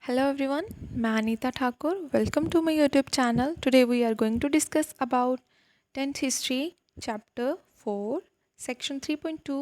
Hello everyone, मैं Anita Thakur. Welcome to my YouTube channel. Today we are going to discuss about 10th history chapter 4 section 3.2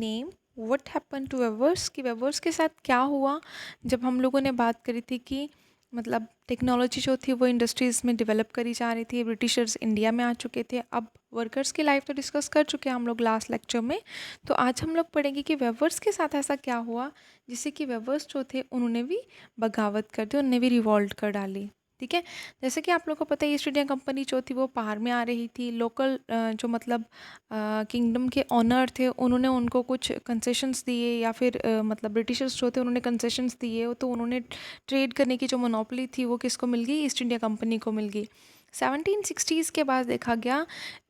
name what happened to weavers कि weavers के साथ क्या हुआ जब हम लोगों ने बात करी थी कि मतलब टेक्नोलॉजी जो थी वो इंडस्ट्रीज़ में डेवलप करी जा रही थी. ब्रिटिशर्स इंडिया में आ चुके थे. अब वर्कर्स की लाइफ तो डिस्कस कर चुके हैं हम लोग लास्ट लेक्चर में. तो आज हम लोग पढ़ेंगे कि वेवर्स के साथ ऐसा क्या हुआ जिससे कि वेवर्स जो थे उन्होंने भी बगावत कर दी, उन्होंने भी रिवॉल्ट कर डाली. ठीक है. जैसे कि आप लोगों को पता है ईस्ट इंडिया कंपनी जो थी वो पार में आ रही थी. लोकल जो मतलब किंगडम के ऑनर थे उन्होंने उनको कुछ कंसेशंस दिए या फिर मतलब ब्रिटिशर्स जो थे उन्होंने कंसेशंस दिए. तो उन्होंने ट्रेड करने की जो मोनोपोली थी वो किसको मिल गई? ईस्ट इंडिया कंपनी को मिल गई. 1760s के बाद देखा गया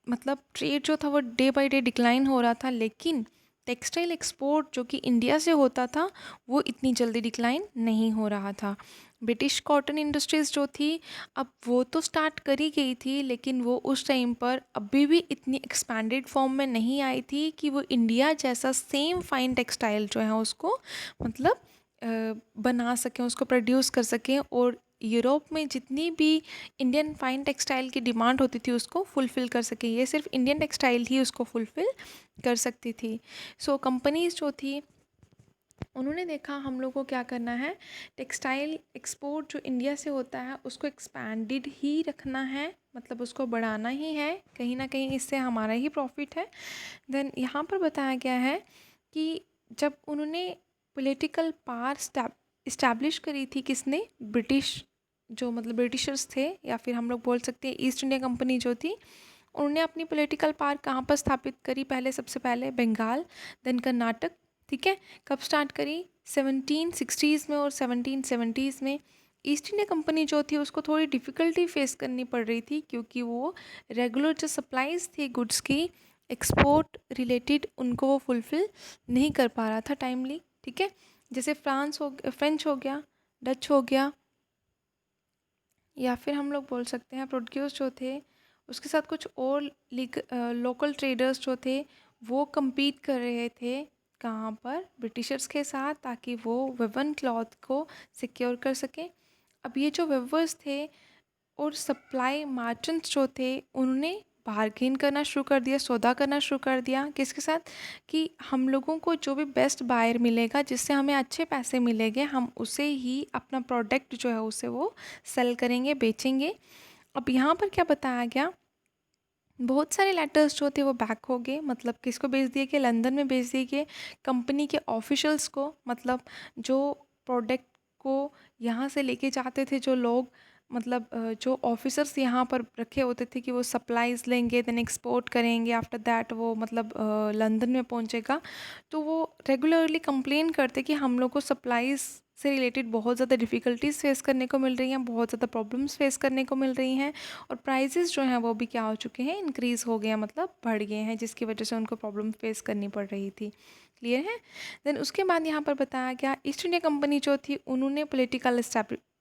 मतलब ट्रेड जो था वो डे बाय डे डिक्लाइन हो रहा था, लेकिन टेक्सटाइल एक्सपोर्ट जो कि इंडिया से होता था वो इतनी जल्दी डिक्लाइन नहीं हो रहा था. ब्रिटिश कॉटन इंडस्ट्रीज़ जो थी अब वो तो स्टार्ट करी गई थी, लेकिन वो उस टाइम पर अभी भी इतनी एक्सपैंडेड फॉर्म में नहीं आई थी कि वो इंडिया जैसा सेम फाइन टेक्सटाइल जो है उसको मतलब बना सकें, उसको प्रोड्यूस कर सकें. और यूरोप में जितनी भी इंडियन फाइन टेक्सटाइल की डिमांड होती थी उसको फुलफ़िल कर सकें. ये सिर्फ इंडियन टेक्सटाइल ही उसको फुलफ़िल कर सकती थी. सो कंपनीज़ जो थी उन्होंने देखा हम लोग को क्या करना है, टेक्सटाइल एक्सपोर्ट जो इंडिया से होता है उसको एक्सपैंडेड ही रखना है, मतलब उसको बढ़ाना ही है. कहीं ना कहीं इससे हमारा ही प्रॉफिट है. देन यहाँ पर बताया गया है कि जब उन्होंने पॉलिटिकल पावर इस्टेब्लिश करी थी, किसने? ब्रिटिश जो मतलब ब्रिटिशर्स थे, या फिर हम लोग बोल सकते हैं ईस्ट इंडिया कंपनी जो थी, उन्होंने अपनी पॉलिटिकल पावर कहाँ पर स्थापित करी? पहले सबसे पहले बंगाल, देन कर्नाटक. ठीक है. कब स्टार्ट करी? 1760s में और 1770s में. ईस्ट इंडिया कंपनी जो थी उसको थोड़ी डिफ़िकल्टी फेस करनी पड़ रही थी क्योंकि वो रेगुलर जो सप्लाईज थी गुड्स की एक्सपोर्ट रिलेटेड उनको वो फुलफ़िल नहीं कर पा रहा था टाइमली. ठीक है. जैसे फ्रेंच हो गया, डच हो गया, या फिर हम लोग बोल सकते हैं प्रोड्यूस जो थे उसके साथ कुछ और लोकल ट्रेडर्स जो थे वो compete कर रहे थे. कहाँ पर? ब्रिटिशर्स के साथ, ताकि वो वेवन क्लॉथ को सिक्योर कर सकें. अब ये जो वेवर्स थे और सप्लाई मर्चेंट्स जो थे उन्होंने बार्गेन करना शुरू कर दिया, सौदा करना शुरू कर दिया. किसके साथ? कि हम लोगों को जो भी बेस्ट बायर मिलेगा जिससे हमें अच्छे पैसे मिलेंगे हम उसे ही अपना प्रोडक्ट जो है उसे वो सेल करेंगे, बेचेंगे. अब यहाँ पर क्या बताया गया, बहुत सारे लेटर्स जो थे वो बैक हो गए. मतलब किसको भेज दिए गए? लंदन में भेज दिए गए कंपनी के ऑफिशियल्स को. मतलब जो प्रोडक्ट को यहाँ से लेके जाते थे जो लोग, मतलब जो ऑफिसर्स यहाँ पर रखे होते थे कि वो सप्लाईज लेंगे देन एक्सपोर्ट करेंगे, आफ्टर दैट वो मतलब लंदन में पहुँचेगा. तो वो रेगुलरली कंप्लेन करते कि हम लोग को सप्लाईज से रिलेटेड बहुत ज़्यादा डिफ़िकल्टीज़ फेस करने को मिल रही हैं, बहुत ज़्यादा प्रॉब्लम्स फेस करने को मिल रही हैं. और प्राइसेस जो हैं वो भी क्या हो चुके हैं? इंक्रीज़ हो गए हैं, मतलब बढ़ गए हैं, जिसकी वजह से उनको प्रॉब्लम फेस करनी पड़ रही थी. क्लियर है? देन उसके बाद यहाँ पर बताया गया ईस्ट इंडिया कंपनी जो थी उन्होंने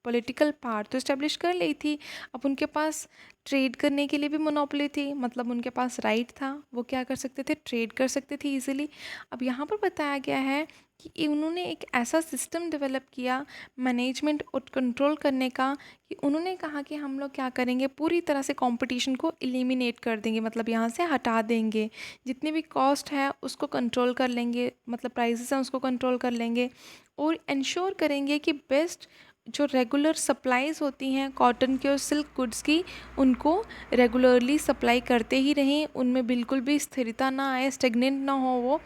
पॉलिटिकल पावर तो इस्टेब्लिश कर ली थी. अब उनके पास ट्रेड करने के लिए भी मोनोपोली थी, मतलब उनके पास राइट था, वो क्या कर सकते थे? ट्रेड कर सकते थे ईजिली. अब यहाँ पर बताया गया है कि उन्होंने एक ऐसा सिस्टम डेवलप किया मैनेजमेंट और कंट्रोल करने का कि उन्होंने कहा कि हम लोग क्या करेंगे, पूरी तरह से कंपटीशन को एलिमिनेट कर देंगे, मतलब यहाँ से हटा देंगे. जितनी भी कॉस्ट है उसको कंट्रोल कर लेंगे, मतलब प्राइसेस हैं उसको कंट्रोल कर लेंगे. और इंश्योर करेंगे कि बेस्ट जो रेगुलर सप्लाईज होती हैं कॉटन की और सिल्क गुड्स की उनको रेगुलरली सप्लाई करते ही रहें, उनमें बिल्कुल भी स्थिरता ना आए, स्टेगनेंट ना हो वो.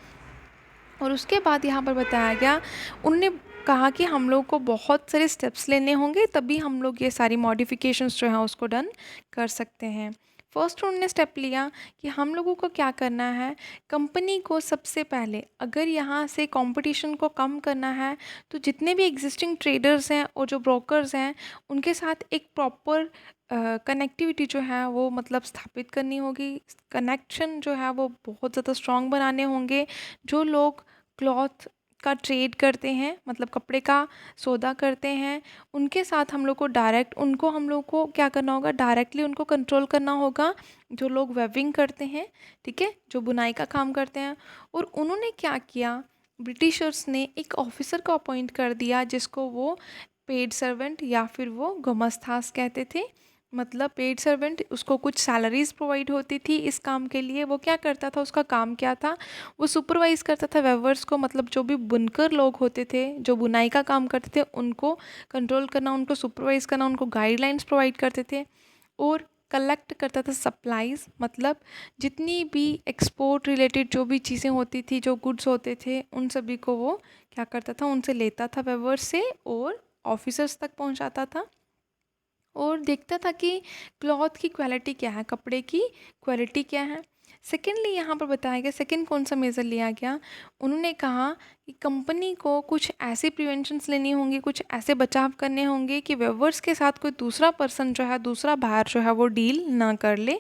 और उसके बाद यहाँ पर बताया गया, उन्होंने कहा कि हम लोग को बहुत सारे स्टेप्स लेने होंगे तभी हम लोग ये सारी मॉडिफिकेशंस जो हैं उसको डन कर सकते हैं. फर्स्ट उन्होंने स्टेप लिया कि हम लोगों को क्या करना है, कंपनी को सबसे पहले अगर यहाँ से कंपटीशन को कम करना है तो जितने भी एग्जिस्टिंग ट्रेडर्स हैं और जो ब्रोकर्स हैं उनके साथ एक प्रॉपर कनेक्टिविटी जो है वो मतलब स्थापित करनी होगी. कनेक्शन जो है वो बहुत ज़्यादा स्ट्रॉन्ग बनाने होंगे. जो लोग क्लॉथ का ट्रेड करते हैं, मतलब कपड़े का सौदा करते हैं, उनके साथ हम लोग को डायरेक्ट उनको हम लोग को क्या करना होगा, डायरेक्टली उनको कंट्रोल करना होगा. जो लोग वेविंग करते हैं, ठीक है, जो बुनाई का काम करते हैं. और उन्होंने क्या किया, ब्रिटिशर्स ने एक ऑफिसर को अपॉइंट कर दिया जिसको वो पेड सर्वेंट या फिर वो गुमस्तास कहते थे। मतलब पेड सर्वेंट, उसको कुछ सैलरीज प्रोवाइड होती थी इस काम के लिए। वो क्या करता था, उसका काम क्या था, वो सुपरवाइज करता था वेवर्स को, मतलब जो भी बुनकर लोग होते थे जो बुनाई का काम करते थे उनको कंट्रोल करना, उनको सुपरवाइज करना, उनको गाइडलाइंस प्रोवाइड करते थे। और कलेक्ट करता था सप्लाईज, मतलब जितनी भी एक्सपोर्ट रिलेटेड जो भी चीज़ें होती थी, जो गुड्स होते थे, उन सभी को वो क्या करता था, उनसे लेता था वेवर्स से और ऑफिसर्स तक पहुंचाता था। और देखता था कि क्लॉथ की क्वालिटी क्या है, कपड़े की क्वालिटी क्या है। सेकेंडली यहाँ पर बताया गया, सेकेंड कौन सा मेज़र लिया गया, उन्होंने कहा कि कंपनी को कुछ ऐसी प्रिवेंशंस लेनी होंगी, कुछ ऐसे बचाव करने होंगे कि वेवर्स के साथ कोई दूसरा पर्सन जो है, दूसरा बाहर जो है वो डील ना कर ले।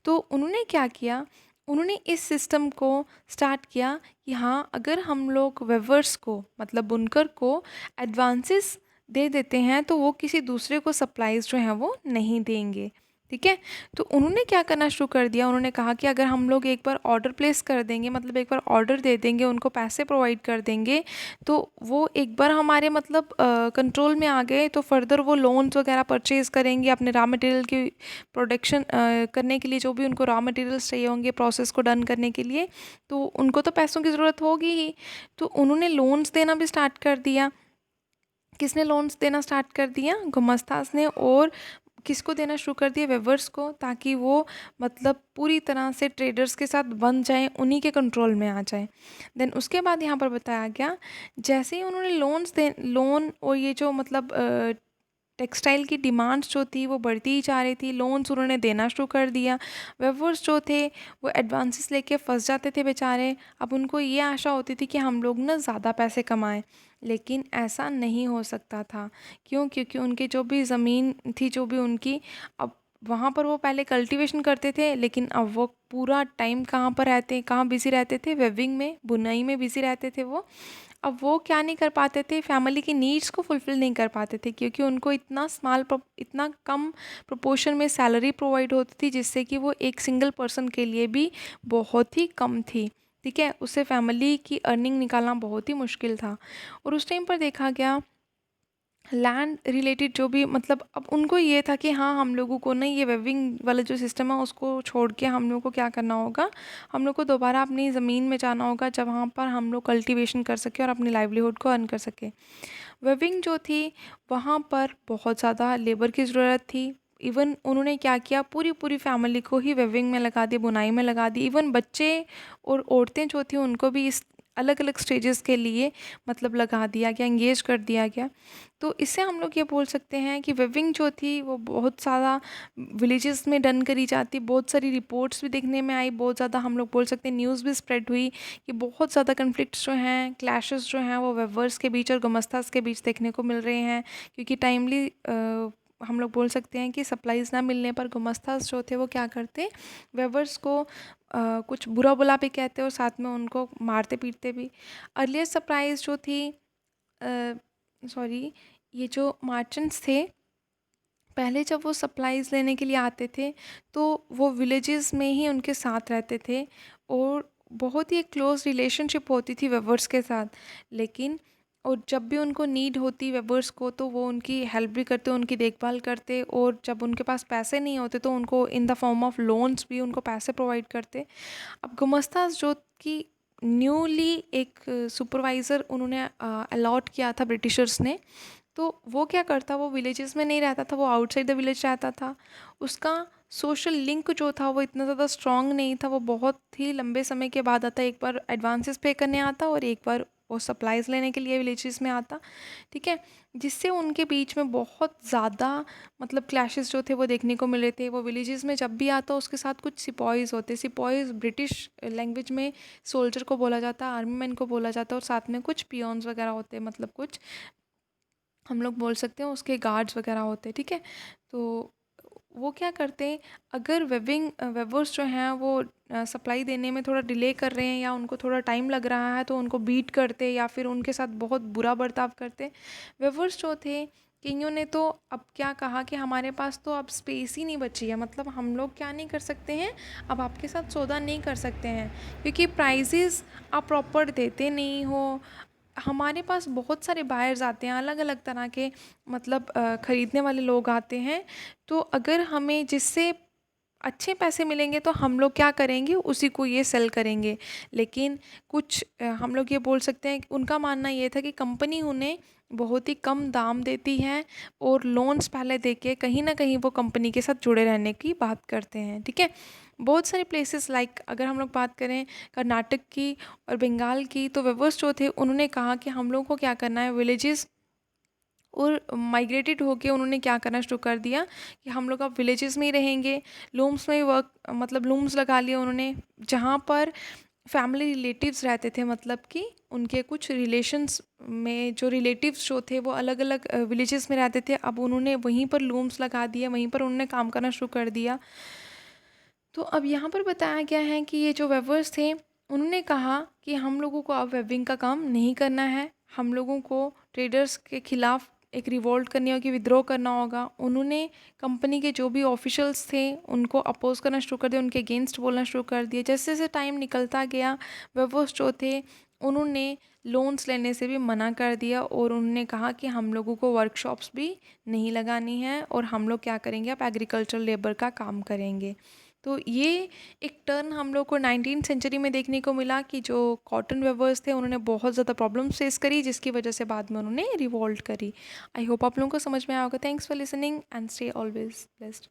तो उन्होंने क्या किया, उन्होंने इस सिस्टम को स्टार्ट किया कि हाँ, अगर हम लोग वेवर्स को मतलब बुनकर को एडवांसेस दे देते हैं तो वो किसी दूसरे को सप्लाईज जो हैं वो नहीं देंगे। ठीक है, तो उन्होंने क्या करना शुरू कर दिया, उन्होंने कहा कि अगर हम लोग एक बार ऑर्डर प्लेस कर देंगे, मतलब एक बार ऑर्डर दे देंगे, उनको पैसे प्रोवाइड कर देंगे, तो वो एक बार हमारे मतलब कंट्रोल में आ गए तो फर्दर वो लोन्स वगैरह परचेज़ करेंगे अपने रॉ मटेरियल की प्रोडक्शन करने के लिए, जो भी उनको रॉ मटेरियल्स चाहिए होंगे प्रोसेस को डन करने के लिए, तो उनको तो पैसों की ज़रूरत होगी ही। तो उन्होंने लोन्स देना भी स्टार्ट कर दिया। किसने लोन्स देना स्टार्ट कर दिया, गुमस्तास ने। और किसको देना शुरू कर दिया, वेवर्स को, ताकि वो मतलब पूरी तरह से ट्रेडर्स के साथ बन जाएं, उन्हीं के कंट्रोल में आ जाएं। देन उसके बाद यहाँ पर बताया गया, जैसे ही उन्होंने लोन और ये जो मतलब टेक्सटाइल की डिमांड्स जो थी वो बढ़ती ही जा रही थी, लोन्स उन्होंने देना शुरू कर दिया। वेवर्स जो थे वो एडवांसेस लेके फंस जाते थे बेचारे। अब उनको ये आशा होती थी कि हम लोग ना ज़्यादा पैसे कमाएं, लेकिन ऐसा नहीं हो सकता था। क्यों? क्योंकि उनकी जो भी ज़मीन थी, जो भी उनकी, अब वहाँ पर वो पहले कल्टीवेशन करते थे, लेकिन अब वो पूरा टाइम कहाँ पर रहते, कहाँ बिज़ी रहते थे, वेविंग में, बुनाई में बिज़ी रहते थे वो। अब वो क्या नहीं कर पाते थे, फैमिली की नीड्स को फुलफ़िल नहीं कर पाते थे, क्योंकि उनको इतना कम प्रोपोर्शन में सैलरी प्रोवाइड होती थी, जिससे कि वो एक सिंगल पर्सन के लिए भी बहुत ही कम थी। ठीक है, उससे फैमिली की अर्निंग निकालना बहुत ही मुश्किल था। और उस टाइम पर देखा गया, लैंड रिलेटेड जो भी मतलब, अब उनको ये था कि हाँ, हम लोगों को ना ये वेविंग वाला जो सिस्टम है उसको छोड़ के हम लोग को क्या करना होगा, हम लोग को दोबारा अपनी ज़मीन में जाना होगा, जब वहाँ पर हम लोग कल्टीवेशन कर सके और अपनी लाइवलीहुड को अर्न कर सके। वेविंग जो थी वहाँ पर बहुत ज़्यादा लेबर की ज़रूरत थी। इवन उन्होंने क्या किया, पूरी पूरी फैमिली को ही वेविंग में लगा दिया, बुनाई में लगा दी। इवन बच्चे और औरतें जो थी उनको भी इस अलग अलग स्टेजेस के लिए मतलब लगा दिया गया, इंगेज कर दिया गया। तो इससे हम लोग ये बोल सकते हैं कि वेविंग जो थी वो बहुत ज़्यादा विलेजेस में डन करी जाती, बहुत सारी रिपोर्ट्स भी देखने में आई, बहुत ज़्यादा हम लोग बोल सकते हैं न्यूज़ भी स्प्रेड हुई कि बहुत ज़्यादा कन्फ्लिक्ट्स जो हैं, क्लैशेस जो हैं वो वेवर्स के बीच और गुमस्तास के बीच देखने को मिल रहे हैं। क्योंकि टाइमली हम लोग बोल सकते हैं कि सप्लाईज ना मिलने पर गुमस्तास जो थे वो क्या करते, वेवर्स को कुछ बुरा बुला भी कहते और साथ में उनको मारते पीटते भी। अर्लियर सप्लाईज जो थी, सॉरी, ये जो मर्चेंट्स थे, पहले जब वो सप्लाईज लेने के लिए आते थे तो वो विलेजेस में ही उनके साथ रहते थे और बहुत ही एक क्लोज रिलेशनशिप होती थी वेवर्स के साथ। लेकिन और जब भी उनको नीड होती वेवर्स को तो वो उनकी हेल्प भी करते, उनकी देखभाल करते, और जब उनके पास पैसे नहीं होते तो उनको in the form of loans भी उनको पैसे प्रोवाइड करते। अब गुमस्तास जो कि न्यूली एक सुपरवाइज़र उन्होंने अलॉट किया था ब्रिटिशर्स ने, तो वो क्या करता, वो विलेजेस में नहीं रहता था, वो आउटसाइड द विलेज रहता था। उसका सोशल लिंक जो था वो इतना ज़्यादा स्ट्रॉन्ग नहीं था, वो बहुत ही लंबे समय के बाद आता, एक बार एडवांसेस पे करने आता और एक बार वो सप्लाईज लेने के लिए विलेजेस में आता। ठीक है, जिससे उनके बीच में बहुत ज़्यादा मतलब क्लैशेस जो थे वो देखने को मिल रहे थे। वो विलेजेस में जब भी आता उसके साथ कुछ सिपॉइज़ होते, सिपॉइज़ ब्रिटिश लैंग्वेज में सोल्जर को बोला जाता, आर्मी मैन को बोला जाता, और साथ में कुछ पियोन्स वगैरह होते, मतलब कुछ हम लोग बोल सकते हैं उसके गार्ड्स वगैरह होते हैं। ठीक है, तो वो क्या करते हैं, अगर वेवर्स जो हैं वो सप्लाई देने में थोड़ा डिले कर रहे हैं या उनको थोड़ा टाइम लग रहा है तो उनको बीट करते या फिर उनके साथ बहुत बुरा बर्ताव करते। वेवर्स जो थे, किंगों ने तो अब क्या कहा कि हमारे पास तो अब स्पेस ही नहीं बची है, मतलब हम लोग क्या नहीं कर सकते हैं, अब आपके साथ सौदा नहीं कर सकते हैं, क्योंकि प्राइजेस आप प्रॉपर देते नहीं हो, हमारे पास बहुत सारे बायर्स आते हैं, अलग अलग तरह के, मतलब ख़रीदने वाले लोग आते हैं। तो अगर हमें जिससे अच्छे पैसे मिलेंगे तो हम लोग क्या करेंगे, उसी को ये सेल करेंगे। लेकिन कुछ हम लोग ये बोल सकते हैं कि उनका मानना ये था कि कंपनी उन्हें बहुत ही कम दाम देती है और लोन्स पहले देके कहीं ना कहीं वो कंपनी के साथ जुड़े रहने की बात करते हैं। ठीक है, बहुत सारे प्लेसेस लाइक अगर हम लोग बात करें कर्नाटक की और बंगाल की, तो वेवर्स जो थे उन्होंने कहा कि हम लोग को क्या करना है, विलेजेस और माइग्रेटेड होके उन्होंने क्या करना शुरू कर दिया कि हम लोग अब विलेजेस में ही रहेंगे। लूम्स में वर्क, मतलब लूम्स लगा लिए उन्होंने, जहाँ पर फैमिली रिलेटिव्स रहते थे, मतलब कि उनके कुछ रिलेशंस में जो रिलेटिव्स जो थे वो अलग अलग विलेजेस में रहते थे। अब उन्होंने वहीं पर लूम्स लगा दिया, वहीं पर उन्होंने काम करना शुरू कर दिया। तो अब यहाँ पर बताया गया है कि ये जो वेवर्स थे उन्होंने कहा कि हम लोगों को अब वेविंग का काम नहीं करना है, हम लोगों को ट्रेडर्स के खिलाफ एक रिवोल्ट करनी होगी, विद्रोह करना होगा। उन्होंने कंपनी के जो भी ऑफिशियल्स थे उनको अपोज करना शुरू कर दिया, उनके अगेंस्ट बोलना शुरू कर दिया। जैसे जैसे टाइम निकलता गया, वेवर्स जो थे उन्होंने लोन्स लेने से भी मना कर दिया और उन्होंने कहा कि हम लोगों को वर्कशॉप्स भी नहीं लगानी है और हम लोग क्या करेंगे, अब एग्रीकल्चर लेबर का काम करेंगे। तो ये एक टर्न हम लोग को 19th सेंचुरी में देखने को मिला कि जो कॉटन वेवर्स थे उन्होंने बहुत ज़्यादा प्रॉब्लम फेस करी, जिसकी वजह से बाद में उन्होंने रिवोल्ट करी। आई होप आप लोगों को समझ में आया होगा। Thanks for listening and stay always blessed.